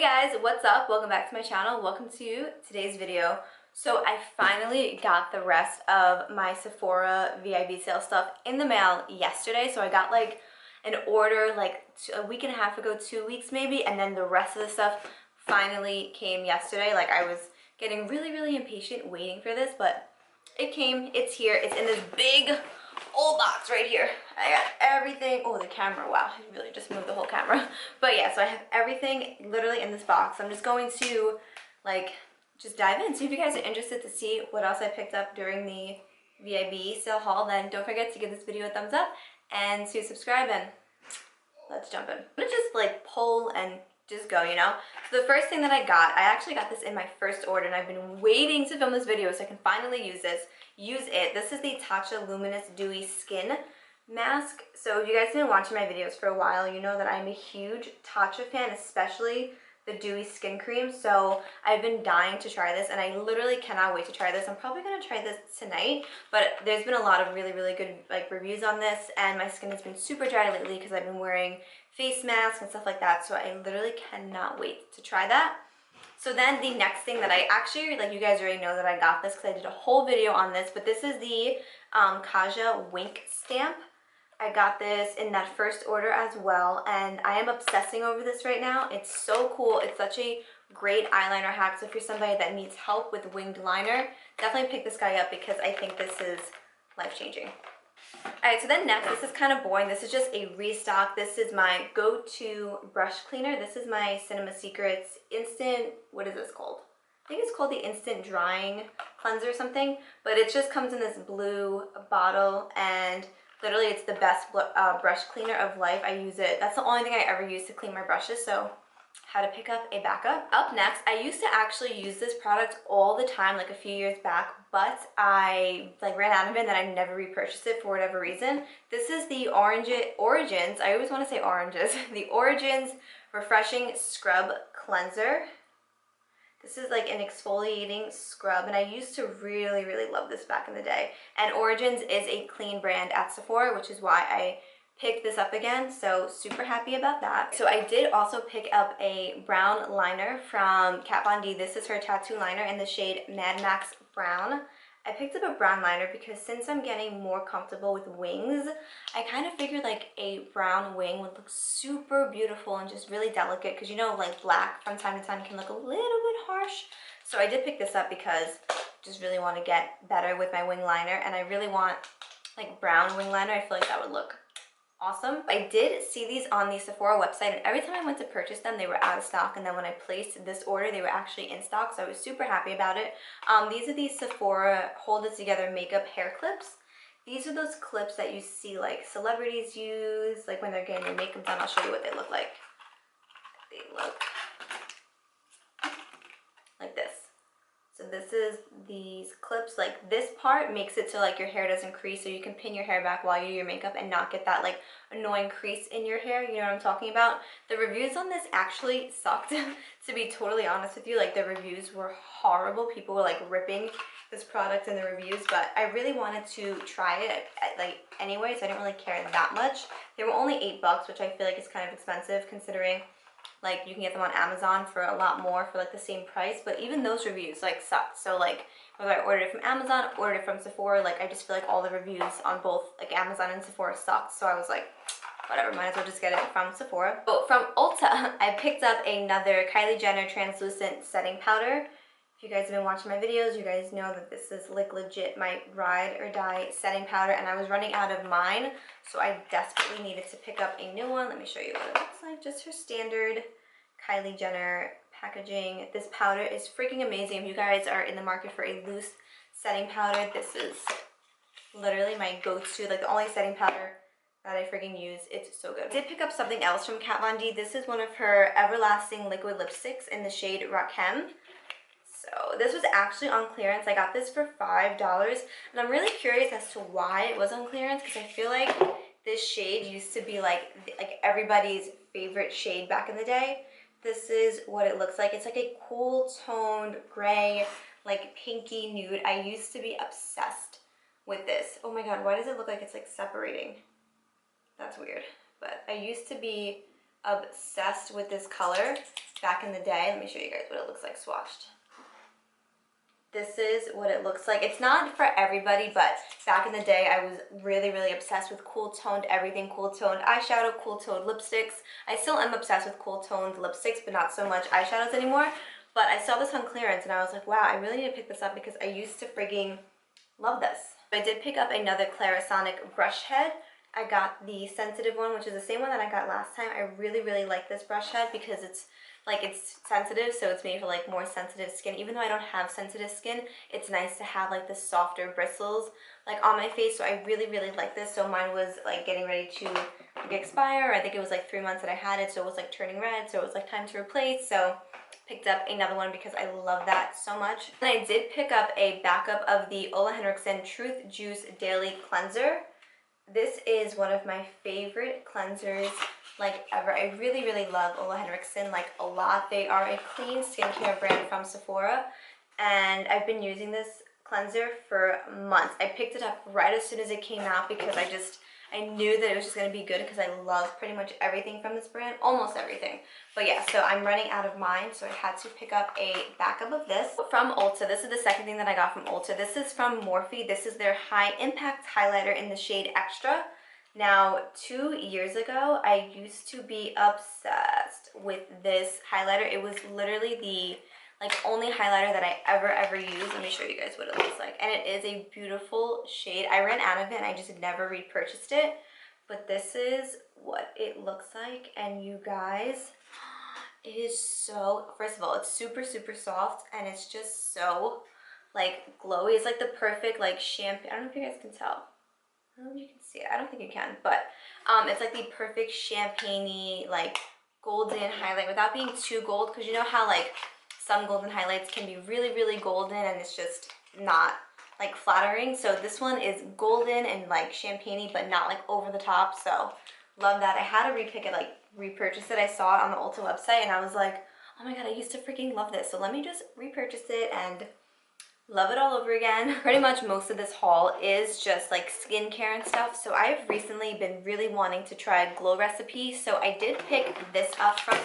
guys, what's up? Welcome back to my channel. Welcome to today's video. So I finally got the rest of my Sephora Vib sale stuff in the mail yesterday. So I got like an order like a week and a half ago, 2 weeks maybe, and then the rest of the stuff finally came yesterday. Like I was getting really impatient waiting for this, but it came, it's here, it's in this big old box right here. I got everything. Oh, the camera, wow, I really just moved the whole camera. But yeah, so I have everything literally in this box. I'm just going to like just dive in, see if you guys are interested to see what else I picked up during the VIB sale haul. Then don't forget to give this video a thumbs up and to subscribe, and let's jump in. I'm gonna just like pull and just go, you know? So the first thing that I actually got this in my first order, and I've been waiting to film this video so I can finally use it. This is the TATCHA Luminous Dewy Skin Mask. So if you guys have been watching my videos for a while, you know that I'm a huge TATCHA fan, especially the Dewy Skin Cream. So I've been dying to try this, and I literally cannot wait to try this. I'm probably gonna try this tonight, but there's been a lot of really good like reviews on this, and my skin has been super dry lately because I've been wearing face masks and stuff like that. So I literally cannot wait to try that. So then the next thing that I actually, like you guys already know that I got this because I did a whole video on this, but this is the KAJA Wink Stamp. I got this in that first order as well, and I am obsessing over this right now. It's so cool. It's such a great eyeliner hack. So if you're somebody that needs help with winged liner, definitely pick this guy up because I think this is life-changing. Alright, so then next, this is kind of boring. This is just a restock. This is my go-to brush cleaner. This is my Cinema Secrets Instant, what is this called? I think it's called the Instant Drying Cleanser or something, but it just comes in this blue bottle, and literally it's the best brush cleaner of life. I use it. That's the only thing I ever use to clean my brushes, so how to pick up a backup. Up next, I used to actually use this product all the time, like a few years back, but I like ran out of it and then I never repurchased it for whatever reason. This is the Origins, I always want to say oranges, the Origins Refreshing Scrub Cleanser. This is like an exfoliating scrub, and I used to really love this back in the day. And Origins is a clean brand at Sephora, which is why I picked this up again, so super happy about that. So I did also pick up a brown liner from Kat Von D. This is her tattoo liner in the shade Mad Max Brown. I picked up a brown liner because since I'm getting more comfortable with wings, I kind of figured like a brown wing would look super beautiful and just really delicate, because you know like black from time to time can look a little bit harsh. So I did pick this up because I just really want to get better with my wing liner, and I really want like brown wing liner. I feel like that would look awesome. I did see these on the Sephora website, and every time I went to purchase them, they were out of stock, and then when I placed this order, they were actually in stock, so I was super happy about it. These are the Sephora Hold It Together makeup hair clips. These are those clips that you see like celebrities use, like when they're getting their makeup done. I'll show you what they look like. They look like this. So this is these clips, like this part makes it so like your hair doesn't crease, so you can pin your hair back while you do your makeup and not get that like annoying crease in your hair. You know what I'm talking about? The reviews on this actually sucked, to be totally honest with you. Like the reviews were horrible. People were like ripping this product in the reviews, but I really wanted to try it like anyway, so I didn't really care that much. They were only $8, which I feel like is kind of expensive considering like you can get them on Amazon for a lot more for like the same price, but even those reviews like sucked. So like whether I ordered it from Amazon, ordered it from Sephora, like I just feel like all the reviews on both like Amazon and Sephora sucked. So I was like, whatever, might as well just get it from Sephora. But from Ulta, I picked up another Kylie Jenner translucent setting powder. If you guys have been watching my videos, you guys know that this is like legit my ride or die setting powder, and I was running out of mine, so I desperately needed to pick up a new one. Let me show you what it looks like. Just her standard Kylie Jenner packaging. This powder is freaking amazing. If you guys are in the market for a loose setting powder, this is literally my go-to, like the only setting powder that I freaking use. It's so good. I did pick up something else from Kat Von D. This is one of her Everlasting liquid lipsticks in the shade Requiem. So this was actually on clearance. I got this for $5, and I'm really curious as to why it was on clearance, because I feel like this shade used to be like everybody's favorite shade back in the day. This is what it looks like. It's like a cool toned gray, like pinky nude. I used to be obsessed with this. Oh my god, why does it look like it's like separating? That's weird. But I used to be obsessed with this color. back in the day. Let me show you guys what it looks like swatched. This is what it looks like. It's not for everybody, but back in the day, I was really, really obsessed with cool toned everything, cool toned eyeshadow, cool toned lipsticks. I still am obsessed with cool toned lipsticks, but not so much eyeshadows anymore. But I saw this on clearance and I was like, wow, I really need to pick this up because I used to frigging love this. I did pick up another Clarisonic brush head. I got the sensitive one, which is the same one that I got last time. I really, really like this brush head because it's sensitive, so it's made for like more sensitive skin. Even though I don't have sensitive skin, it's nice to have like the softer bristles like on my face. So I really, really like this. So mine was like getting ready to expire. I think it was like 3 months that I had it, so it was like turning red, so it was like time to replace. So picked up another one because I love that so much. And I did pick up a backup of the OLEHENRIKSEN Truth Juice Daily Cleanser. This is one of my favorite cleansers like ever. I really, really love OLEHENRIKSEN like a lot. They are a clean skincare brand from Sephora, and I've been using this cleanser for months. I picked it up right as soon as it came out because I knew that it was just going to be good because I love pretty much everything from this brand, almost everything. But yeah, so I'm running out of mine, so I had to pick up a backup of this from Ulta. This is the second thing that I got from Ulta. This is from Morphe. This is their High Impact Highlighter in the shade Extra. Now, 2 years ago, I used to be obsessed with this highlighter. It was literally the only highlighter that I ever used. Let me show you guys what it looks like. And it is a beautiful shade. I ran out of it and I just never repurchased it. But this is what it looks like. And you guys, it is so, first of all, it's super, super soft. And it's just so like glowy. It's like the perfect like champagne. I don't know if you guys can tell. I don't know if you can see it. I don't think you can. But it's like the perfect champagne-y, like golden highlight without being too gold. Because you know how like some golden highlights can be really, really golden and it's just not like flattering. So this one is golden and like champagne-y, but not like over the top. So love that. I had to repurchase it. I saw it on the Ulta website and I was like, oh my god, I used to freaking love this. So let me just repurchase it and love it all over again. Pretty much most of this haul is just like skincare and stuff. So I've recently been really wanting to try Glow Recipe. So I did pick this up from,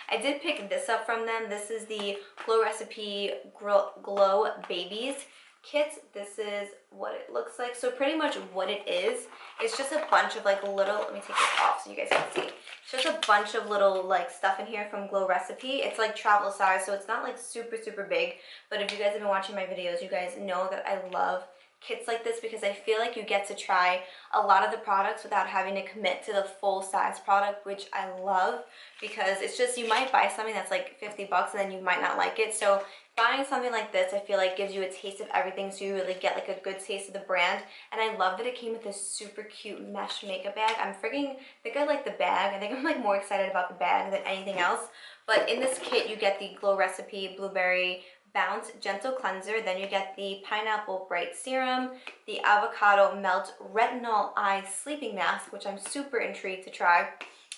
I did pick this up from them. This is the Glow Recipe Glow Babies kit. This is what it looks like. So pretty much what it is, it's just a bunch of like little, let me take this off so you guys can see. It's just a bunch of little like stuff in here from Glow Recipe. It's like travel size, so it's not like super, super big. But if you guys have been watching my videos, you guys know that I love kits like this because I feel like you get to try a lot of the products without having to commit to the full size product, which I love because it's just, you might buy something that's like 50 bucks and then you might not like it. So buying something like this, I feel like gives you a taste of everything, so you really get like a good taste of the brand. And I love that it came with this super cute mesh makeup bag. I think I like the bag. I think I'm like more excited about the bag than anything else. But in this kit, you get the Glow Recipe Blueberry Bounce Gentle Cleanser, then you get the Pineapple Bright Serum, the Avocado Melt Retinol Eye Sleeping Mask, which I'm super intrigued to try.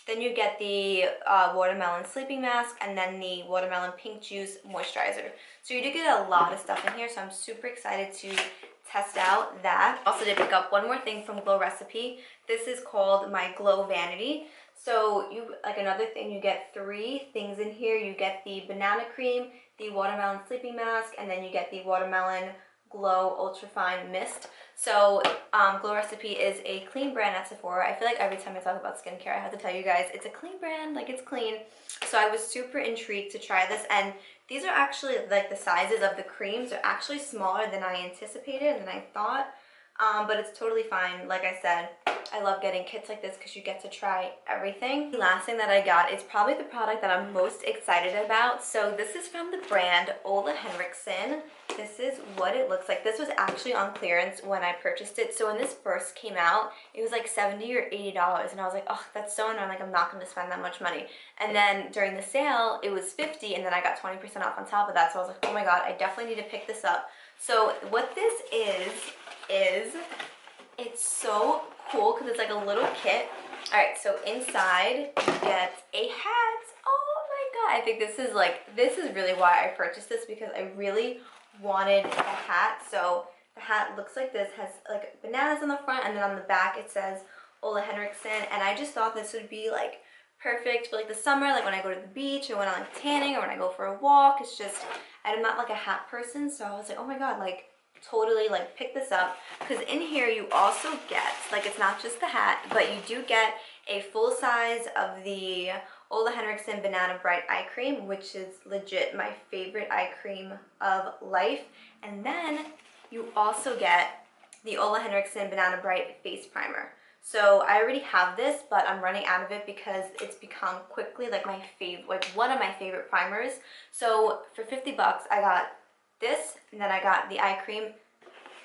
Then you get the Watermelon Sleeping Mask, and then the Watermelon Pink Juice Moisturizer. So you do get a lot of stuff in here, so I'm super excited to test out that. Also did pick up one more thing from Glow Recipe. This is called my Glow Vanity. So you, like another thing, you get 3 things in here. You get the banana cream, the watermelon sleeping mask, and then you get the watermelon glow ultrafine mist. So Glow Recipe is a clean brand at Sephora. I feel like every time I talk about skincare, I have to tell you guys it's a clean brand, like it's clean. So I was super intrigued to try this, and these are actually like the sizes of the creams are actually smaller than I anticipated and than I thought. But it's totally fine. Like I said, I love getting kits like this because you get to try everything. The last thing that I got is probably the product that I'm most excited about. So this is from the brand OLEHENRIKSEN. This is what it looks like. This was actually on clearance when I purchased it. So when this first came out, it was like $70 or $80. And I was like, oh, that's so annoying. Like, I'm not going to spend that much money. And then during the sale, it was $50. And then I got 20% off on top of that. So I was like, oh my God, I definitely need to pick this up. So what this is it's so cool because it's like a little kit. All right, so inside you get a hat. Oh my God, I think this is really why I purchased this, because I really wanted a hat. So the hat looks like this, has like bananas on the front, and then on the back it says OLEHENRIKSEN, and I just thought this would be like perfect for like the summer, like when I go to the beach or when I'm like tanning or when I go for a walk. It's just, I'm not like a hat person, so I was like, oh my god, like totally like pick this up. Because in here you also get, like it's not just the hat, but you do get a full size of the OLEHENRIKSEN Banana Bright Eye Cream, which is legit my favorite eye cream of life. And then you also get the OLEHENRIKSEN Banana Bright Face Primer. So I already have this, but I'm running out of it because it's become quickly like my favorite, like one of my favorite primers. So for 50 bucks, I got this, and then I got the eye cream,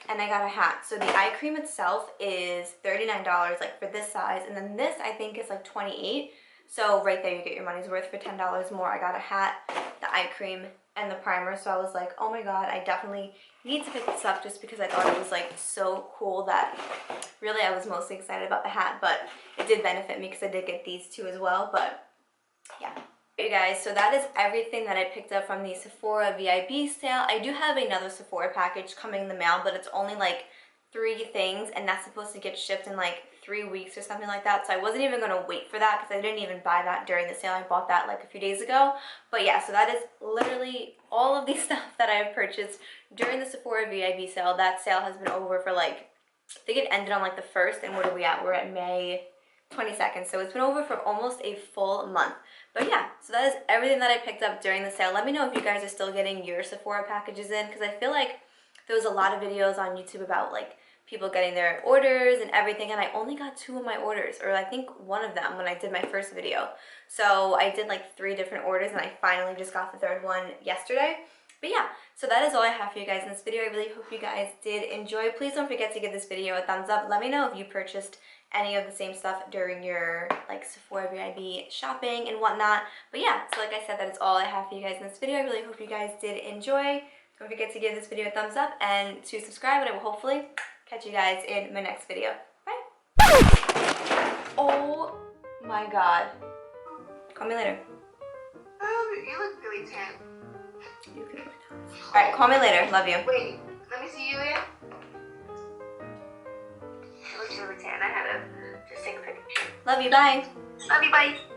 and I got a hat. So the eye cream itself is $39, like for this size, and then this I think is like $28. So right there you get your money's worth for $10 more. I got a hat, the eye cream, and the primer. So I was like, oh my god, I definitely need to pick this up just because I thought it was like so cool that really I was mostly excited about the hat, but it did benefit me because I did get these two as well. But yeah. Hey guys, so that is everything that I picked up from the Sephora VIB sale. I do have another Sephora package coming in the mail, but it's only like 3 things, and that's supposed to get shipped in like 3 weeks or something like that. So I wasn't even going to wait for that because I didn't even buy that during the sale. I bought that like a few days ago. But yeah, so that is literally all of the stuff that I've purchased during the Sephora VIB sale. That sale has been over for like, I think it ended on like the 1st, and what are we at? We're at May 22nd, so it's been over for almost a full month. But yeah, so that is everything that I picked up during the sale. Let me know if you guys are still getting your Sephora packages in, because I feel like there was a lot of videos on YouTube about like people getting their orders and everything, and I only got 2 of my orders, or I think 1 of them when I did my first video. So I did like 3 different orders, and I finally just got the 3rd one yesterday. But yeah, so that is all I have for you guys in this video. I really hope you guys did enjoy. Please don't forget to give this video a thumbs up. Let me know if you purchased any of the same stuff during your like Sephora VIB shopping and whatnot. But yeah, so like I said, that is all I have for you guys in this video. I really hope you guys did enjoy. Don't forget to give this video a thumbs up and to subscribe, and I will hopefully catch you guys in my next video. Bye! Oh my god. Call me later. You look really tan. You can. Alright, call me later. Love you. Wait, let me see you again. You look really tan. I had to just take a picture. Love you. Bye. Love you. Bye.